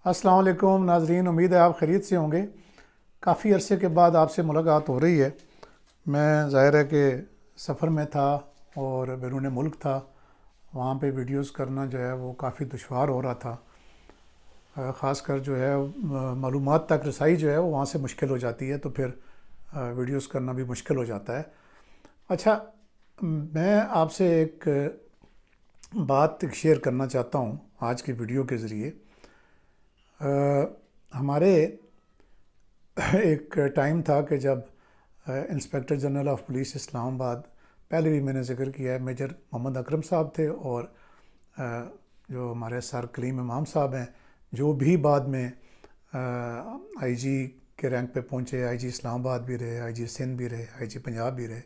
السلام علیکم ناظرین، امید ہے آپ خیریت سے ہوں گے۔ کافی عرصے کے بعد آپ سے ملاقات ہو رہی ہے۔ میں ظاہر ہے کہ سفر میں تھا اور بیرون ملک تھا، وہاں پہ ویڈیوز کرنا جو ہے وہ کافی دشوار ہو رہا تھا۔ خاص کر جو ہے معلومات تک رسائی جو ہے وہ وہاں سے مشکل ہو جاتی ہے، تو پھر ویڈیوز کرنا بھی مشکل ہو جاتا ہے۔ اچھا، میں آپ سے ایک بات شیئر کرنا چاہتا ہوں آج کی ویڈیو کے ذریعے۔ ہمارے ایک ٹائم تھا کہ جب انسپیکٹر جنرل آف پولیس اسلام آباد، پہلے بھی میں نے ذکر کیا ہے، میجر محمد اکرم صاحب تھے، اور جو ہمارے سر کلیم امام صاحب ہیں، جو بھی بعد میں آئی جی کے رینک پہ پہنچے، آئی جی اسلام آباد بھی رہے، آئی جی سندھ بھی رہے، آئی جی پنجاب بھی رہے،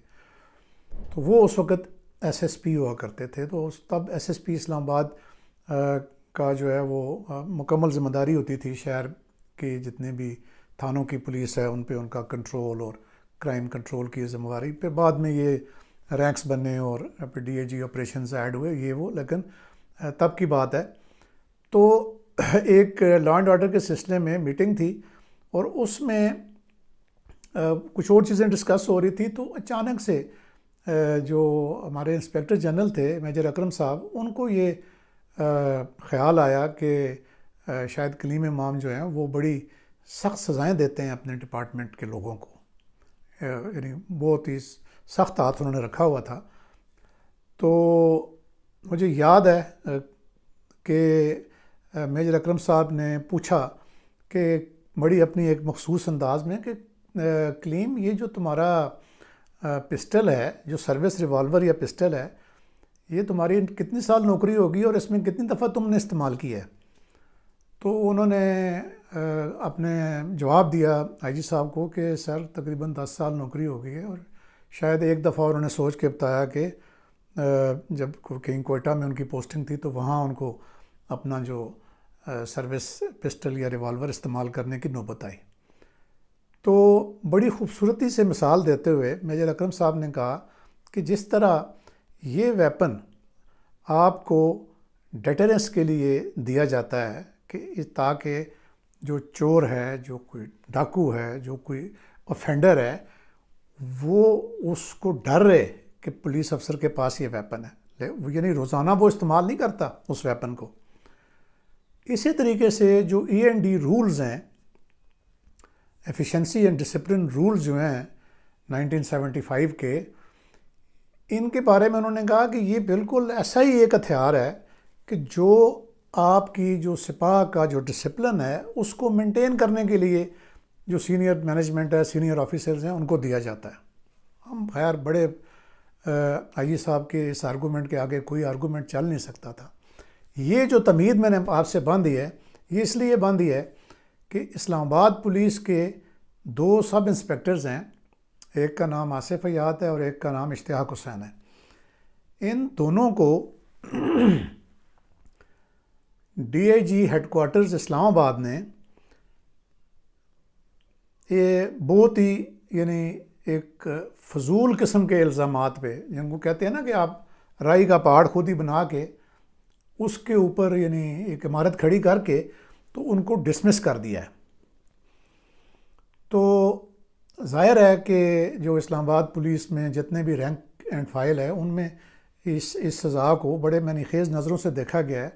تو وہ اس وقت ایس ایس پی ہوا کرتے تھے۔ تو تب ایس ایس پی اسلام آباد کا جو ہے وہ مکمل ذمہ داری ہوتی تھی شہر کی جتنے بھی تھانوں کی پولیس ہے ان پہ ان کا کنٹرول اور کرائم کنٹرول کی ذمہ داری پہ۔ بعد میں یہ رینکس بنے اور پھر D A G operations add ہوئے، یہ وہ، لیکن تب کی بات ہے۔ تو ایک لا اینڈ آرڈر کے سلسلے میں میٹنگ تھی، اور اس میں کچھ اور چیزیں ڈسکس ہو رہی تھی، تو اچانک سے جو ہمارے انسپیکٹر جنرل تھے میجر اکرم صاحب، ان کو یہ خیال آیا کہ شاید کلیم امام جو ہیں وہ بڑی سخت سزائیں دیتے ہیں اپنے ڈپارٹمنٹ کے لوگوں کو، یعنی بہت ہی سخت ہاتھ انہوں نے رکھا ہوا تھا۔ تو مجھے یاد ہے کہ میجر اکرم صاحب نے پوچھا کہ بڑی اپنی ایک مخصوص انداز میں کہ کلیم، یہ جو تمہارا پسٹل ہے، جو سروس ریوالور یا پسٹل ہے، یہ تمہاری کتنی سال نوکری ہوگی اور اس میں کتنی دفعہ تم نے استعمال کیا ہے؟ تو انہوں نے اپنے جواب دیا آئی جی صاحب کو کہ سر تقریباً 10 سال نوکری ہو گئی ہے، اور شاید ایک دفعہ انہوں نے سوچ کے بتایا کہ جب کہیں کوئٹہ میں ان کی پوسٹنگ تھی، تو وہاں ان کو اپنا جو سروس پسٹل یا ریوالور استعمال کرنے کی نوبت آئی۔ تو بڑی خوبصورتی سے مثال دیتے ہوئے میجر اکرم صاحب نے کہا کہ جس طرح یہ ویپن آپ کو ڈیٹرنس کے لیے دیا جاتا ہے کہ تاکہ جو چور ہے، جو کوئی ڈاکو ہے، جو کوئی offender ہے، وہ اس کو ڈر رہے کہ پولیس افسر کے پاس یہ ویپن ہے، یعنی روزانہ وہ استعمال نہیں کرتا اس ویپن کو۔ اسی طریقے سے جو E&D رولز ہیں، ایفیشنسی اینڈ ڈسپلن رولز جو ہیں 1975 کے، ان کے بارے میں انہوں نے کہا کہ یہ بالکل ایسا ہی ایک ہتھیار ہے کہ جو آپ کی جو سپاہ کا جو ڈسپلن ہے اس کو مینٹین کرنے کے لیے جو سینئر مینجمنٹ ہے، سینئر آفیسرز ہیں، ان کو دیا جاتا ہے۔ ہم خیر بڑے آئی جی صاحب کے اس آرگومنٹ کے آگے کوئی آرگومنٹ چل نہیں سکتا تھا۔ یہ جو تمہید میں نے آپ سے باندھی ہے، یہ اس لیے باندھی ہے کہ اسلام آباد پولیس کے 2 سب انسپیکٹرز ہیں، ایک کا نام آصف حیات ہے اور ایک کا نام اشتیاق حسین ہے۔ ان دونوں کو D I G headquarters Islamabad نے یہ بہت ہی یعنی ایک فضول قسم کے الزامات پہ، جن کو کہتے ہیں نا کہ آپ رائی کا پہاڑ خود ہی بنا کے اس کے اوپر یعنی ایک عمارت کھڑی کر کے تو ان کو ڈسمس کر دیا ہے۔ تو ظاہر ہے کہ جو اسلام آباد پولیس میں جتنے بھی رینک اینڈ فائل ہے، ان میں اس سزا کو بڑے معنی خیز نظروں سے دیکھا گیا ہے،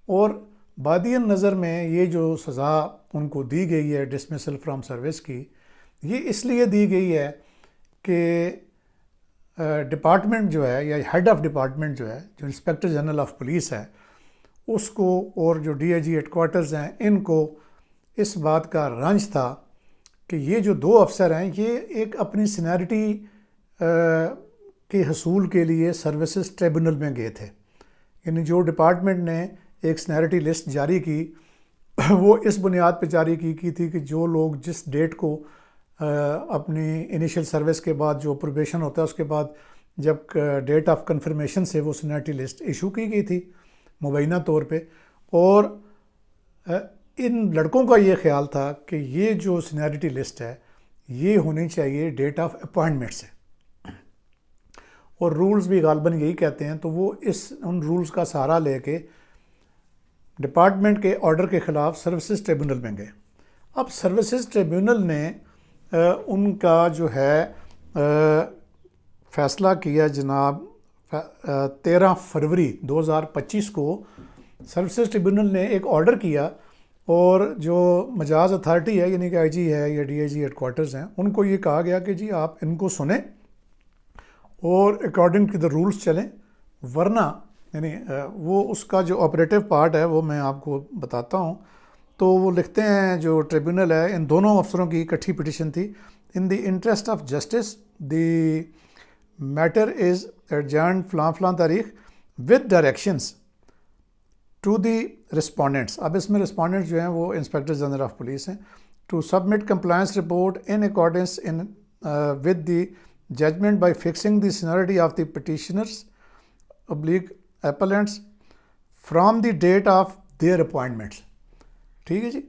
اور بادین نظر میں یہ جو سزا ان کو دی گئی ہے ڈسمسل فرام سروس کی، یہ اس لیے دی گئی ہے کہ ڈپارٹمنٹ جو ہے یا ہیڈ آف ڈپارٹمنٹ جو ہے، جو انسپیکٹر جنرل آف پولیس ہے، اس کو اور جو D I G headquarters ہیں، ان کو اس بات کا رنج تھا کہ یہ جو 2 افسر ہیں، یہ ایک اپنی سینیرٹی کے حصول کے لیے سروسز ٹریبونل میں گئے تھے۔ یعنی جو ڈپارٹمنٹ نے ایک سینیرٹی لسٹ جاری کی، وہ اس بنیاد پہ جاری کی تھی کہ جو لوگ جس ڈیٹ کو اپنی انیشل سروس کے بعد جو پروبیشن ہوتا ہے، اس کے بعد جب ڈیٹ آف کنفرمیشن سے وہ سینیرٹی لسٹ ایشو کی گئی تھی مبینہ طور پہ، اور ان لڑکوں کا یہ خیال تھا کہ یہ جو سینیرٹی لسٹ ہے یہ ہونی چاہیے ڈیٹ آف اپوائنٹمنٹ سے، اور رولز بھی غالباً یہی کہتے ہیں۔ تو وہ ان رولز کا سہارا لے کے ڈپارٹمنٹ کے آرڈر کے خلاف سروسز ٹریبونل میں گئے. اب سروسز ٹریبونل نے ان کا جو ہے فیصلہ کیا جناب 13 فروری 2025 کو سروسز ٹریبونل نے ایک آرڈر کیا، اور جو مجاز اتھارٹی ہے یعنی کہ آئی جی ہے یا D I G headquarters ہیں، ان کو یہ کہا گیا کہ جی آپ ان کو سنیں اور اکارڈنگ ٹو دا رولز چلیں، ورنہ یعنی وہ اس کا جو آپریٹو پارٹ ہے وہ میں آپ کو بتاتا ہوں. تو وہ لکھتے ہیں جو ٹریبونل ہے، ان دونوں افسروں کی اکٹھی پٹیشن تھی. In the interest of justice the matter is adjourned فلاں فلاں تاریخ with directions to the respondents. اب اس میں رسپونڈنٹس جو ہیں وہ انسپیکٹر جنرل آف پولیس ہیں. To submit compliance report in accordance with the judgment by fixing the seniority of the petitioners oblique appellants from the date of their appointments. ٹھیک ہے جی.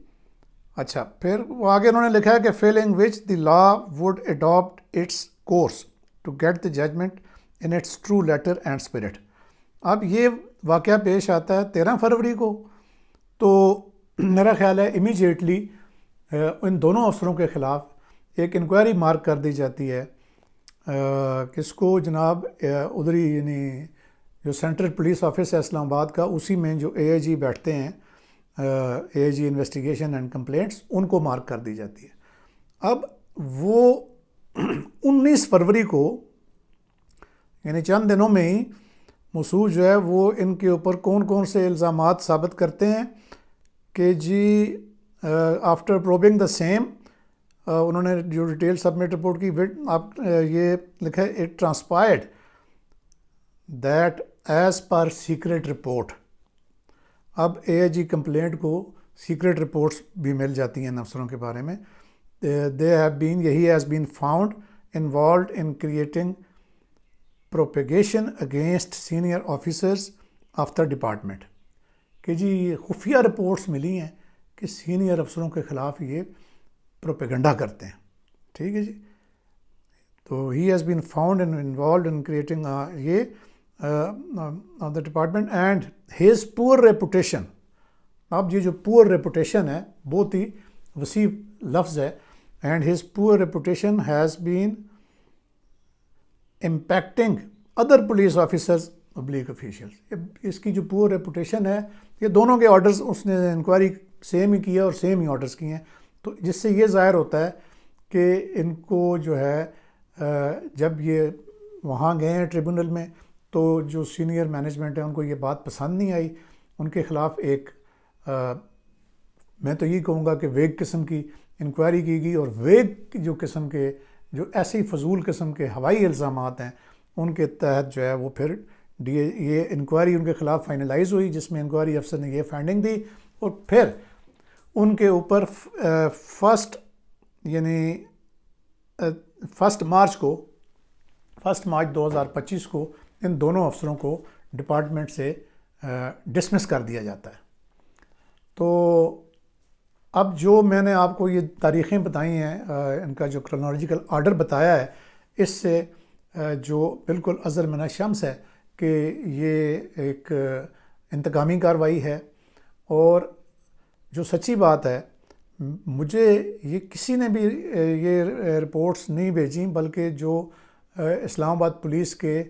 اچھا، پھر وہ آگے انہوں نے لکھا ہے کہ failing which the law would adopt its course to get the judgment in its true letter and spirit. اب یہ واقعہ پیش آتا ہے 13 فروری کو، تو میرا خیال ہے امیجیٹلی ان دونوں افسروں کے خلاف ایک انکوائری مارک کر دی جاتی ہے. کس کو جناب ادھری یعنی جو سینٹرل پولیس آفس ہے اسلام آباد کا، اسی میں جو اے آئی جی بیٹھتے ہیں، اے I G investigation and complaints, ان کو مارک کر دی جاتی ہے. اب وہ 19 فروری کو یعنی چند دنوں میں ہی موصوف جو ہے وہ ان کے اوپر کون کون سے الزامات ثابت کرتے ہیں کہ جی آفٹر پروبنگ دا سیم، انہوں نے جو ڈیٹیل سبمٹ رپورٹ کی، آپ یہ لکھا ہے it transpired that as per secret report. اب اے آئی جی کمپلینٹ کو سیکرٹ رپورٹس بھی مل جاتی ہیں ان افسروں کے بارے میں. They have been he has been found involved in creating propagation against senior officers of the department, کہ جی یہ خفیہ رپورٹس ملی ہیں کہ سینئر افسروں کے خلاف یہ پروپیگنڈا کرتے ہیں. ٹھیک ہے جی. تو he has been found and involved in creating یہ of the department and has poor reputation. اب یہ جو پور ریپوٹیشن ہے بہت ہی وسیع لفظ ہے. And has poor reputation has been impacting other police officers oblique officials. اس کی جو پور ریپوٹیشن ہے، یہ دونوں کے آرڈرز اس نے انکوائری سیم ہی کیا اور سیم ہی آرڈرز کیے ہیں. تو جس سے یہ ظاہر ہوتا ہے کہ ان کو جو ہے جب یہ وہاں گئے ہیں ٹریبونل میں، تو جو سینئر مینجمنٹ ہے ان کو یہ بات پسند نہیں آئی. ان کے خلاف ایک میں تو یہ کہوں گا کہ ویگ قسم کی انکوائری کی گئی، اور ویگ جو قسم کے جو ایسی فضول قسم کے ہوائی الزامات ہیں ان کے تحت جو ہے وہ پھر یہ انکوائری ان کے خلاف فائنلائز ہوئی، جس میں انکوائری افسر نے یہ فائنڈنگ دی. اور پھر ان کے اوپر فسٹ مارچ 2025 کو ان دونوں افسروں کو ڈپارٹمنٹ سے ڈسمس کر دیا جاتا ہے. تو اب جو میں نے آپ کو یہ تاریخیں بتائی ہیں، ان کا جو کرونالوجیکل آرڈر بتایا ہے، اس سے جو بالکل ازر من الشمس ہے کہ یہ ایک انتقامی کارروائی ہے. اور جو سچی بات ہے، مجھے یہ کسی نے بھی یہ رپورٹس نہیں بھیجیں، بلکہ جو اسلام آباد پولیس کے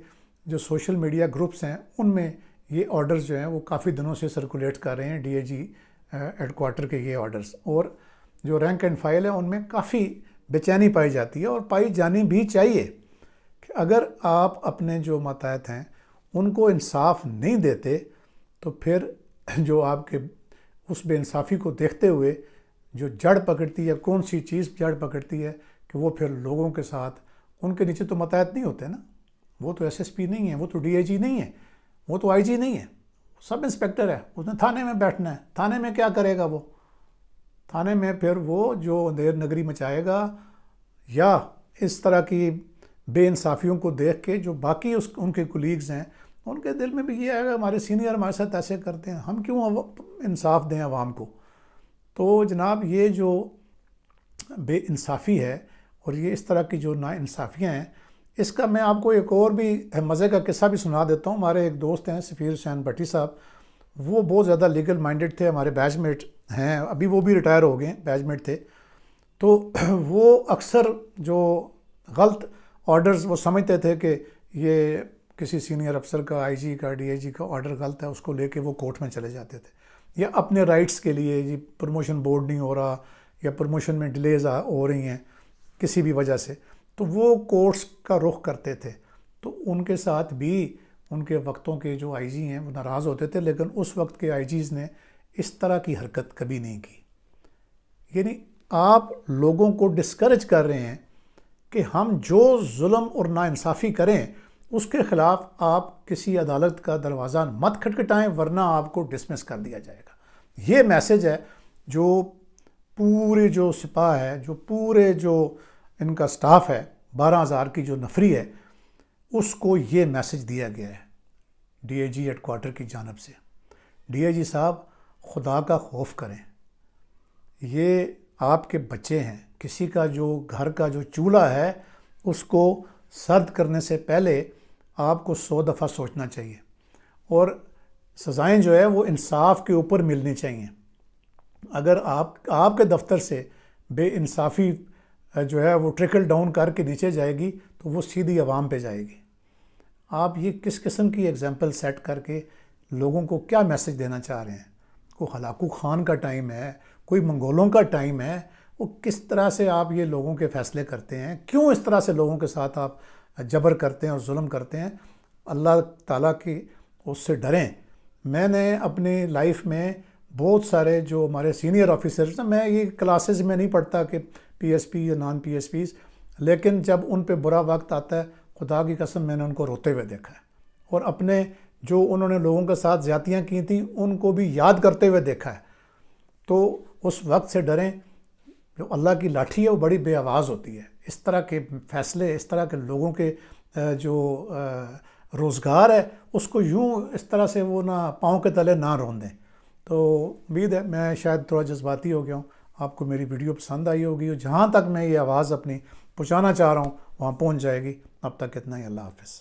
جو سوشل میڈیا گروپس ہیں ان میں یہ آرڈرز جو ہیں وہ کافی دنوں سے سرکولیٹ کر رہے ہیں، D A G headquarter کے یہ آرڈرز. اور جو رینک اینڈ فائل ہے ان میں کافی بے چینی پائی جاتی ہے، اور پائی جانی بھی چاہیے کہ اگر آپ اپنے جو ماتحت ہیں ان کو انصاف نہیں دیتے تو پھر جو آپ کے اس بے انصافی کو دیکھتے ہوئے جو جڑ پکڑتی ہے، کون سی چیز جڑ پکڑتی ہے کہ وہ پھر لوگوں کے ساتھ، ان کے نیچے تو ماتحت نہیں ہوتے نا، وہ تو ایس ایس پی نہیں ہے، وہ تو ڈی اے جی نہیں ہے، وہ تو آئی جی نہیں ہے، سب انسپیکٹر ہے. اس نے تھانے میں بیٹھنا ہے. تھانے میں کیا کرے گا؟ وہ تھانے میں پھر وہ جو اندھیر نگری مچائے گا، یا اس طرح کی بے انصافیوں کو دیکھ کے جو باقی ان کے کولیگز ہیں ان کے دل میں بھی یہ آئے گا ہمارے سینئر ہمارے ساتھ ایسے کرتے ہیں، ہم کیوں انصاف دیں عوام کو. تو جناب یہ جو بے انصافی ہے اور یہ اس طرح کی جو ناانصافیاں ہیں، اس کا میں آپ کو ایک اور بھی مزے کا قصہ بھی سنا دیتا ہوں. ہمارے ایک دوست ہیں سفیر حسین بھٹی صاحب، وہ بہت زیادہ لیگل مائنڈڈ تھے، ہمارے بیچ میٹ ہیں، ابھی وہ بھی ریٹائر ہو گئے، بیچ میٹ تھے، تو وہ اکثر جو غلط آرڈرز وہ سمجھتے تھے کہ یہ کسی سینئر افسر کا، آئی جی کا، ڈی آئی جی کا آرڈر غلط ہے، اس کو لے کے وہ کورٹ میں چلے جاتے تھے، یا اپنے رائٹس کے لیے جی پروموشن بورڈ نہیں ہو رہا یا پروموشن میں ڈیلیز ہو رہی ہیں کسی بھی وجہ سے، تو وہ کورٹس کا رخ کرتے تھے۔ تو ان کے ساتھ بھی ان کے وقتوں کے جو آئی جی ہیں وہ ناراض ہوتے تھے، لیکن اس وقت کے آئی جیز نے اس طرح کی حرکت کبھی نہیں کی۔ یعنی آپ لوگوں کو ڈسکریج کر رہے ہیں کہ ہم جو ظلم اور ناانصافی کریں اس کے خلاف آپ کسی عدالت کا دروازہ مت کھٹکھٹائیں، ورنہ آپ کو ڈسمس کر دیا جائے گا۔ یہ میسج ہے جو پورے جو سپاہ ہے، جو پورے جو ان کا سٹاف ہے، 12,000 کی جو نفری ہے، اس کو یہ میسج دیا گیا ہے D A G headquarter کی جانب سے۔ ڈی اے جی صاحب، خدا کا خوف کریں، یہ آپ کے بچے ہیں، کسی کا جو گھر کا جو چولہا ہے اس کو سرد کرنے سے پہلے آپ کو 100 دفعہ سوچنا چاہیے، اور سزائیں جو ہے وہ انصاف کے اوپر ملنی چاہیے۔ اگر آپ کے دفتر سے بے انصافی جو ہے وہ ٹرکل ڈاؤن کر کے نیچے جائے گی تو وہ سیدھی عوام پہ جائے گی۔ آپ یہ کس قسم کی ایگزامپل سیٹ کر کے لوگوں کو کیا میسج دینا چاہ رہے ہیں؟ کوئی ہلاکو خان کا ٹائم ہے، کوئی منگولوں کا ٹائم ہے، وہ کس طرح سے آپ یہ لوگوں کے فیصلے کرتے ہیں؟ کیوں اس طرح سے لوگوں کے ساتھ آپ جبر کرتے ہیں اور ظلم کرتے ہیں؟ اللہ تعالیٰ کی اس سے ڈریں۔ میں نے اپنی لائف میں بہت سارے جو ہمارے سینئر آفیسرز ہیں، میں یہ کلاسز میں نہیں پڑھتا کہ پی ایس پی یا نان پی ایس پیز، لیکن جب ان پہ برا وقت آتا ہے، خدا کی قسم میں نے ان کو روتے ہوئے دیکھا ہے، اور اپنے جو انہوں نے لوگوں کے ساتھ زیادتیاں کی تھیں ان کو بھی یاد کرتے ہوئے دیکھا ہے۔ تو اس وقت سے ڈریں، جو اللہ کی لاٹھی ہے وہ بڑی بے آواز ہوتی ہے۔ اس طرح کے فیصلے، اس طرح کے لوگوں کے جو روزگار ہے اس کو یوں اس طرح سے وہ نہ پاؤں کے تلے نہ رون دیں۔ تو امید ہے، میں شاید تھوڑا جذباتی ہو گیا ہوں، آپ کو میری ویڈیو پسند آئی ہوگی، اور جہاں تک میں یہ آواز اپنی پہنچانا چاہ رہا ہوں وہاں پہنچ جائے گی۔ اب تک اتنا ہی، اللہ حافظ۔